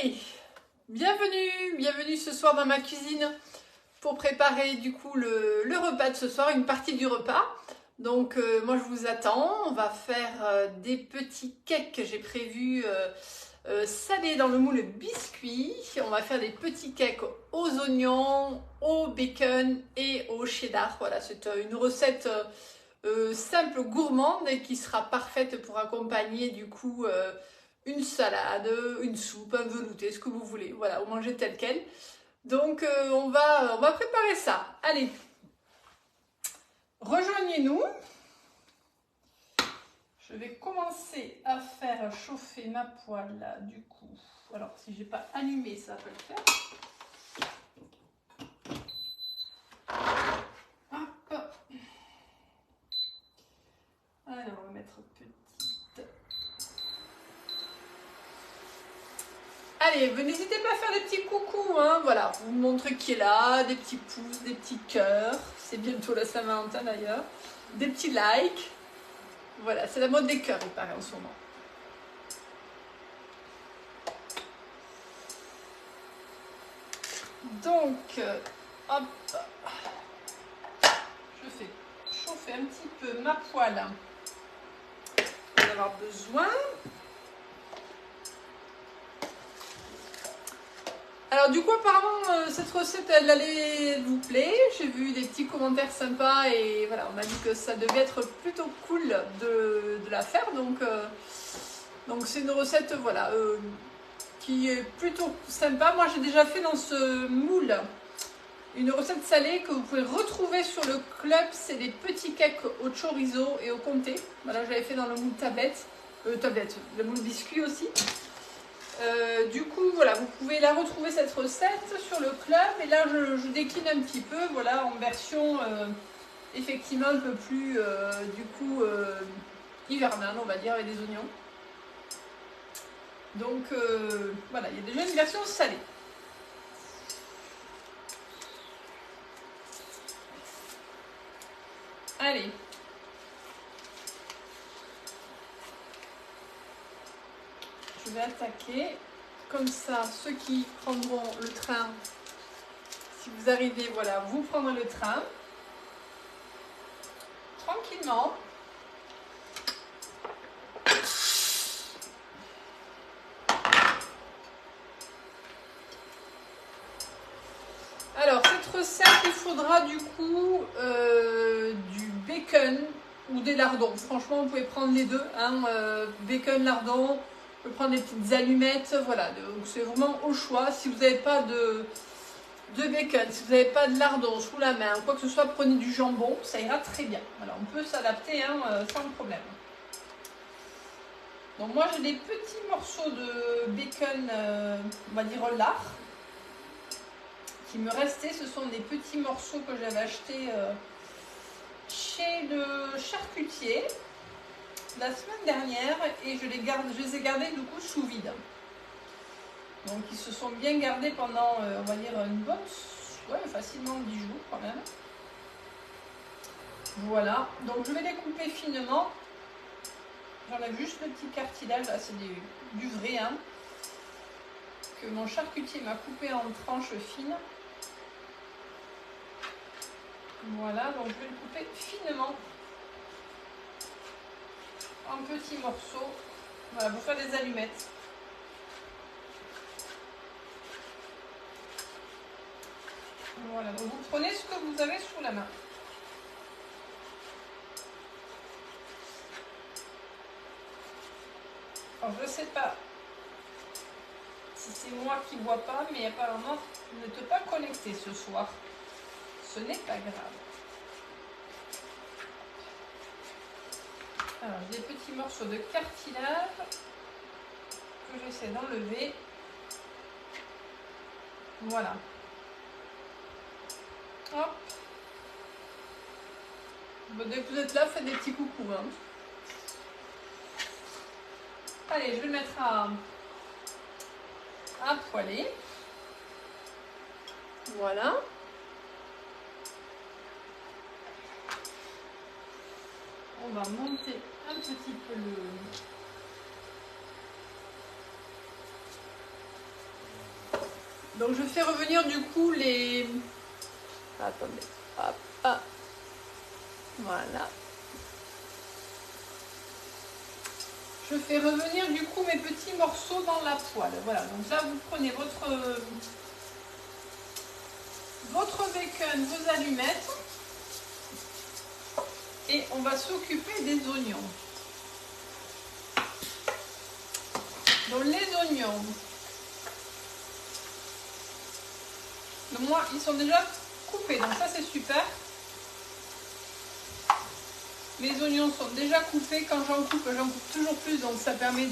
Allez, bienvenue ce soir dans ma cuisine pour préparer du coup le repas de ce soir, une partie du repas. Donc moi je vous attends, on va faire des petits cakes que j'ai prévus salés dans le moule biscuit. On va faire des petits cakes aux oignons, au bacon et au cheddar. Voilà, c'est une recette simple, gourmande et qui sera parfaite pour accompagner du coup une salade, une soupe, un velouté, ce que vous voulez. Voilà, vous mangez tel quel. Donc on va préparer ça. Allez, rejoignez-nous. Je vais commencer à faire chauffer ma poêle là, du coup. Alors si j'ai pas allumé, ça peut le faire. Hop. Alors on va mettre petite. Allez, n'hésitez pas à faire des petits coucous, hein, voilà, vous montrez qui est là, des petits pouces, des petits cœurs, c'est bientôt la Saint-Valentin d'ailleurs, des petits likes, voilà, c'est la mode des cœurs, il paraît en ce moment. Donc, hop, je fais chauffer un petit peu ma poêle, on va en avoir besoin. Alors du coup apparemment cette recette elle allait vous plaire, j'ai vu des petits commentaires sympas et voilà on m'a dit que ça devait être plutôt cool de la faire donc c'est une recette voilà qui est plutôt sympa. Moi j'ai déjà fait dans ce moule une recette salée que vous pouvez retrouver sur le club, c'est des petits cakes au chorizo et au comté. Voilà j'avais fait dans le moule tablette, le moule biscuit aussi. Du coup, voilà, vous pouvez la retrouver cette recette sur le club. Et là, je décline un petit peu, voilà, en version effectivement un peu plus, du coup, hivernale, on va dire, avec des oignons. Donc, voilà, il y a déjà une version salée. Allez. Je vais attaquer. Comme ça, ceux qui prendront le train, si vous arrivez, voilà, vous prendrez le train. Tranquillement. Alors, cette recette, il faudra du coup du bacon ou des lardons. Franchement, vous pouvez prendre les deux. Hein, bacon, lardon, vous pouvez prendre des petites allumettes. Voilà, donc c'est vraiment au choix. Si vous n'avez pas de bacon, si vous n'avez pas de lardon sous la main, quoi que ce soit, prenez du jambon. Ça ira très bien. Voilà, on peut s'adapter hein, sans problème. Donc moi, j'ai des petits morceaux de bacon, on va dire lard. Qui me restait, ce sont des petits morceaux que j'avais achetés chez le charcutier la semaine dernière et je les ai gardés du coup sous vide. Donc ils se sont bien gardés pendant, on va dire, une bonne, ouais, facilement 10 jours quand même. Voilà, donc je vais les couper finement. J'enlève juste le petit cartilage, là c'est du vrai, hein, que mon charcutier m'a coupé en tranches fines. Voilà, donc je vais le couper finement en petits morceaux. Voilà, pour faire des allumettes. Voilà, donc vous prenez ce que vous avez sous la main. Alors je ne sais pas si c'est moi qui ne vois pas, mais apparemment vous n'êtes pas connecté ce soir. Ce n'est pas grave. Alors, j'ai des petits morceaux de cartilage que j'essaie d'enlever. Voilà. Hop. Bon, dès que vous êtes là, faites des petits coucous. Hein. Allez, je vais le mettre à poêler. Voilà. On va monter un petit peu Donc je fais revenir du coup les... Attendez, hop, hop. Voilà. Je fais revenir du coup mes petits morceaux dans la poêle. Voilà, donc là vous prenez votre bacon, vos allumettes et on va s'occuper des oignons. Donc les oignons, donc moi ils sont déjà coupés, donc ça c'est super. Mes oignons sont déjà coupés, quand j'en coupe toujours plus, donc ça permet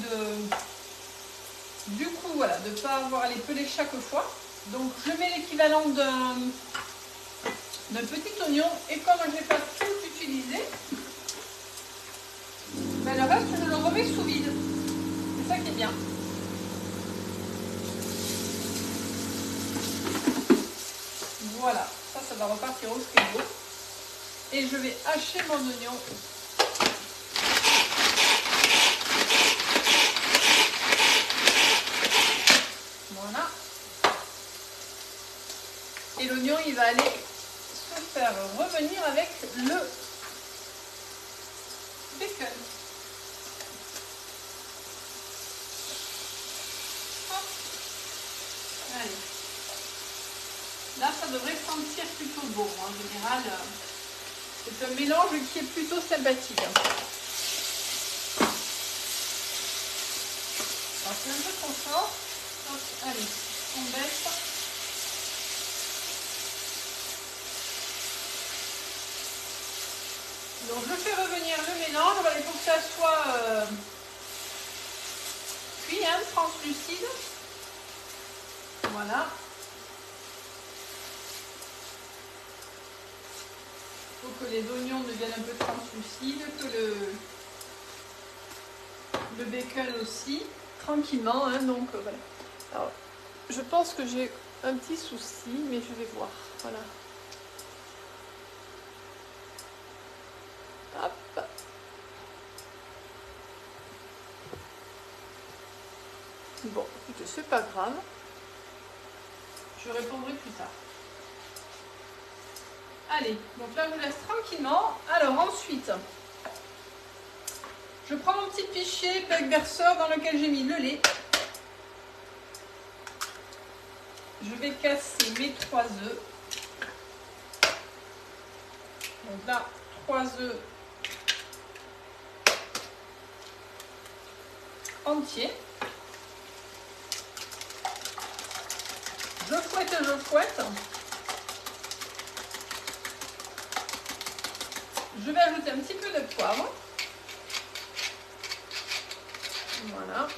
du coup voilà, de ne pas avoir à les peler chaque fois. Donc je mets l'équivalent d'un petit oignon et comme je n'ai pas tout utilisé, ben le reste je le remets sous vide. C'est ça qui est bien. Voilà, ça va repartir au frigo. Et je vais hacher mon oignon. Voilà. Et l'oignon, il va aller se faire revenir avec le bacon. Hop. Allez. Là, ça devrait sentir plutôt bon. En général, c'est un mélange qui est plutôt sympathique. Alors, c'est un peu trop fort. Hop, allez, on baisse. Donc, je fais revenir le mélange. Il faut que ça soit cuit, hein, translucide. Voilà. Il faut que les oignons deviennent un peu translucides, que le bacon aussi, tranquillement, hein, donc voilà. Alors, je pense que j'ai un petit souci, mais je vais voir, voilà. Hop. Bon, écoutez, c'est pas grave. Je répondrai plus tard. Allez, donc là, je vous laisse tranquillement. Alors, ensuite, je prends mon petit pichet avec verseur dans lequel j'ai mis le lait. Je vais casser mes 3 œufs. Donc là, 3 œufs entiers. Je fouette, je fouette. Je vais ajouter un petit peu de poivre. Voilà.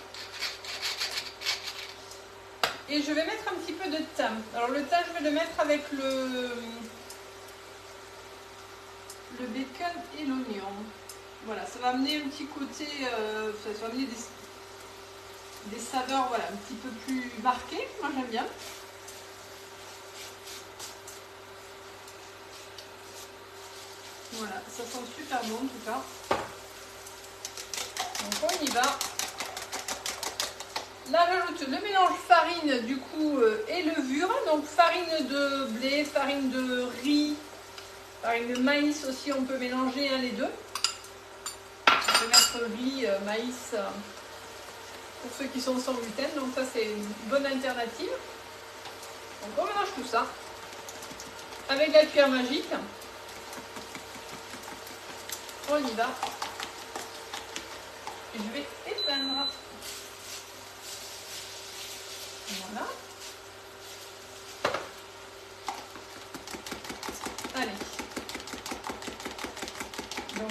Et je vais mettre un petit peu de thym. Alors le thym, je vais le mettre avec le bacon et l'oignon. Voilà, ça va amener un petit côté, ça va amener des saveurs, voilà, un petit peu plus marquées. Moi j'aime bien. Voilà, ça sent super bon en tout cas. Donc on y va. Là j'ajoute le mélange farine du coup et levure. Donc farine de blé, farine de riz, farine de maïs aussi, on peut mélanger hein, les deux. On peut mettre riz, maïs pour ceux qui sont sans gluten. Donc ça c'est une bonne alternative. Donc on mélange tout ça avec la cuillère magique. On y va. Et je vais éteindre. Voilà. Allez. Donc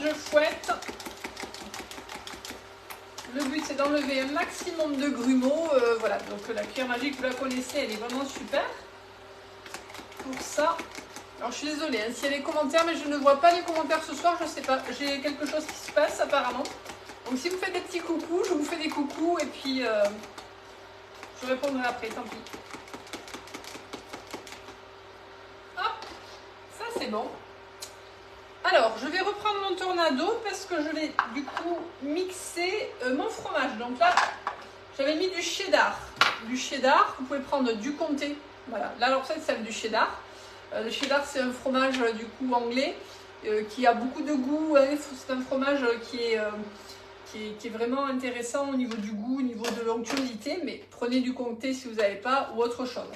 je fouette. Le but c'est d'enlever un maximum de grumeaux. Voilà, donc la cuillère magique, vous la connaissez, elle est vraiment super. Pour ça. Alors je suis désolée hein, s'il y a des commentaires, mais je ne vois pas les commentaires ce soir, je sais pas. J'ai quelque chose qui se passe apparemment. Donc si vous faites des petits coucous, je vous fais des coucous et puis je répondrai après, tant pis. Hop, ça c'est bon. Alors, je vais reprendre mon tornado parce que je vais du coup mixer mon fromage. Donc là, j'avais mis du cheddar. du cheddar, vous pouvez prendre du comté. Voilà, là la recette c'est celle du cheddar. Le cheddar c'est un fromage du coup anglais qui a beaucoup de goût. Hein. C'est un fromage qui est vraiment intéressant au niveau du goût, au niveau de l'onctuosité. Mais prenez du comté si vous n'avez pas ou autre chose.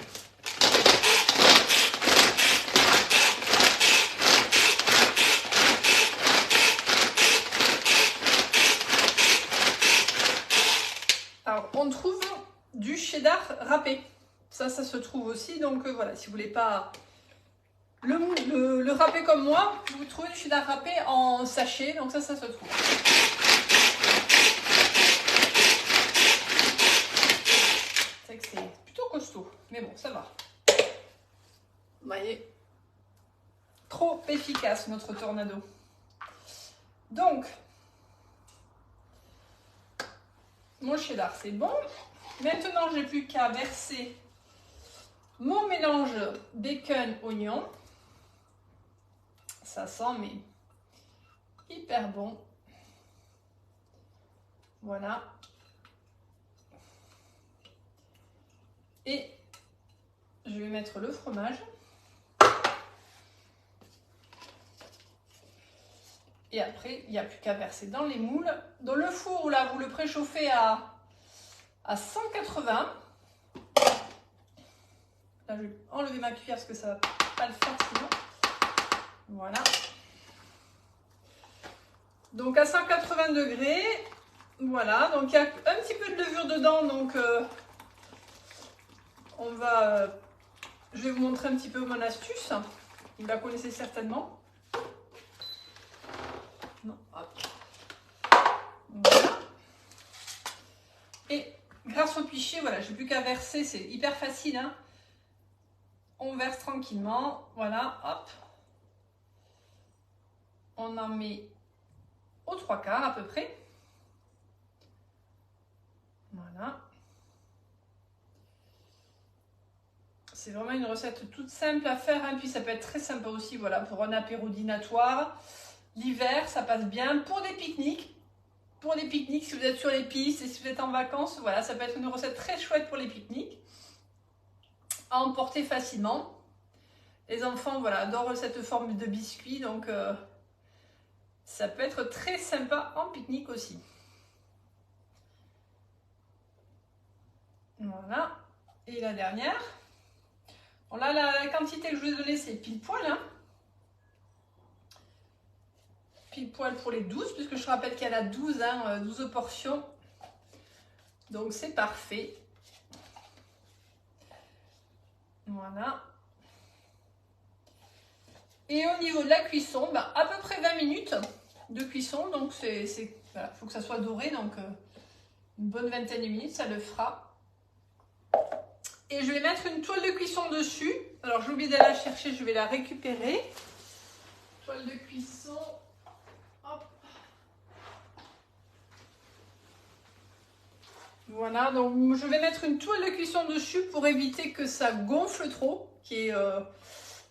Alors, on trouve du cheddar râpé. Ça se trouve aussi. Donc, voilà, si vous voulez pas le râpé comme moi, vous trouvez du cheddar râpé en sachet. Donc, ça se trouve. C'est vrai que c'est plutôt costaud. Mais bon, ça va. Vous voyez, trop efficace notre tornado. Donc, mon cheddar, c'est bon. Maintenant, je n'ai plus qu'à verser mon mélange bacon-oignon. Ça sent, mais hyper bon. Voilà. Et je vais mettre le fromage. Et après, il n'y a plus qu'à verser dans les moules. Dans le four, là, vous le préchauffez à 180. Là, je vais enlever ma cuillère parce que ça ne va pas le faire sinon. Voilà. Donc à 180 degrés. Voilà. Donc il y a un petit peu de levure dedans. Donc je vais vous montrer un petit peu mon astuce. Vous la connaissez certainement. Non, hop. Voilà. Et grâce au pichet, voilà, j'ai plus qu'à verser, c'est hyper facile. Hein. On verse tranquillement, voilà, hop. On en met aux 3/4 à peu près. Voilà. C'est vraiment une recette toute simple à faire, hein. Puis ça peut être très sympa aussi, voilà, pour un apéro dînatoire. L'hiver, ça passe bien pour des pique-niques. Pour les pique-niques, si vous êtes sur les pistes et si vous êtes en vacances, voilà, ça peut être une recette très chouette pour les pique-niques. À emporter facilement. Les enfants, voilà, adorent cette forme de biscuit, donc ça peut être très sympa en pique-nique aussi. Voilà. Et la dernière. Bon, là, la quantité que je vous ai donnée, c'est pile poil, hein. Pile poil pour les 12, puisque je rappelle qu'il y en a 12, hein, 12 portions. Donc c'est parfait. Voilà. Et au niveau de la cuisson, bah, à peu près 20 minutes de cuisson. Donc voilà, faut que ça soit doré, donc une bonne vingtaine de minutes, ça le fera. Et je vais mettre une toile de cuisson dessus. Alors j'ai oublié d'aller la chercher, je vais la récupérer. Toile de cuisson. Hop. Voilà, donc je vais mettre une toile de cuisson dessus pour éviter que ça gonfle trop, qui est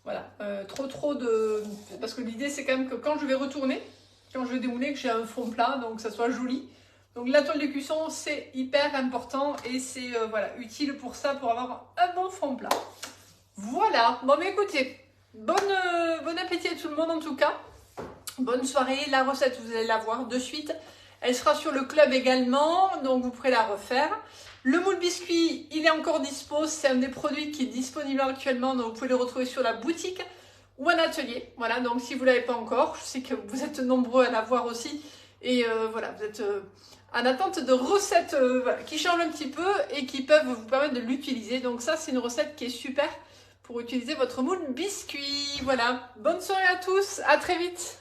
voilà, trop de... Parce que l'idée c'est quand même que quand je vais retourner, quand je vais démouler, que j'ai un fond plat, donc que ça soit joli. Donc la toile de cuisson c'est hyper important et c'est voilà, utile pour ça, pour avoir un bon fond plat. Voilà, bon mais écoutez, bon appétit à tout le monde en tout cas. Bonne soirée, la recette vous allez la voir de suite. Elle sera sur le club également, donc vous pourrez la refaire. Le moule biscuit, il est encore dispo. C'est un des produits qui est disponible actuellement, donc vous pouvez le retrouver sur la boutique ou en atelier. Voilà, donc si vous ne l'avez pas encore, je sais que vous êtes nombreux à l'avoir aussi. Et voilà, vous êtes en attente de recettes voilà, qui changent un petit peu et qui peuvent vous permettre de l'utiliser. Donc ça, c'est une recette qui est super pour utiliser votre moule biscuit. Voilà, bonne soirée à tous, à très vite.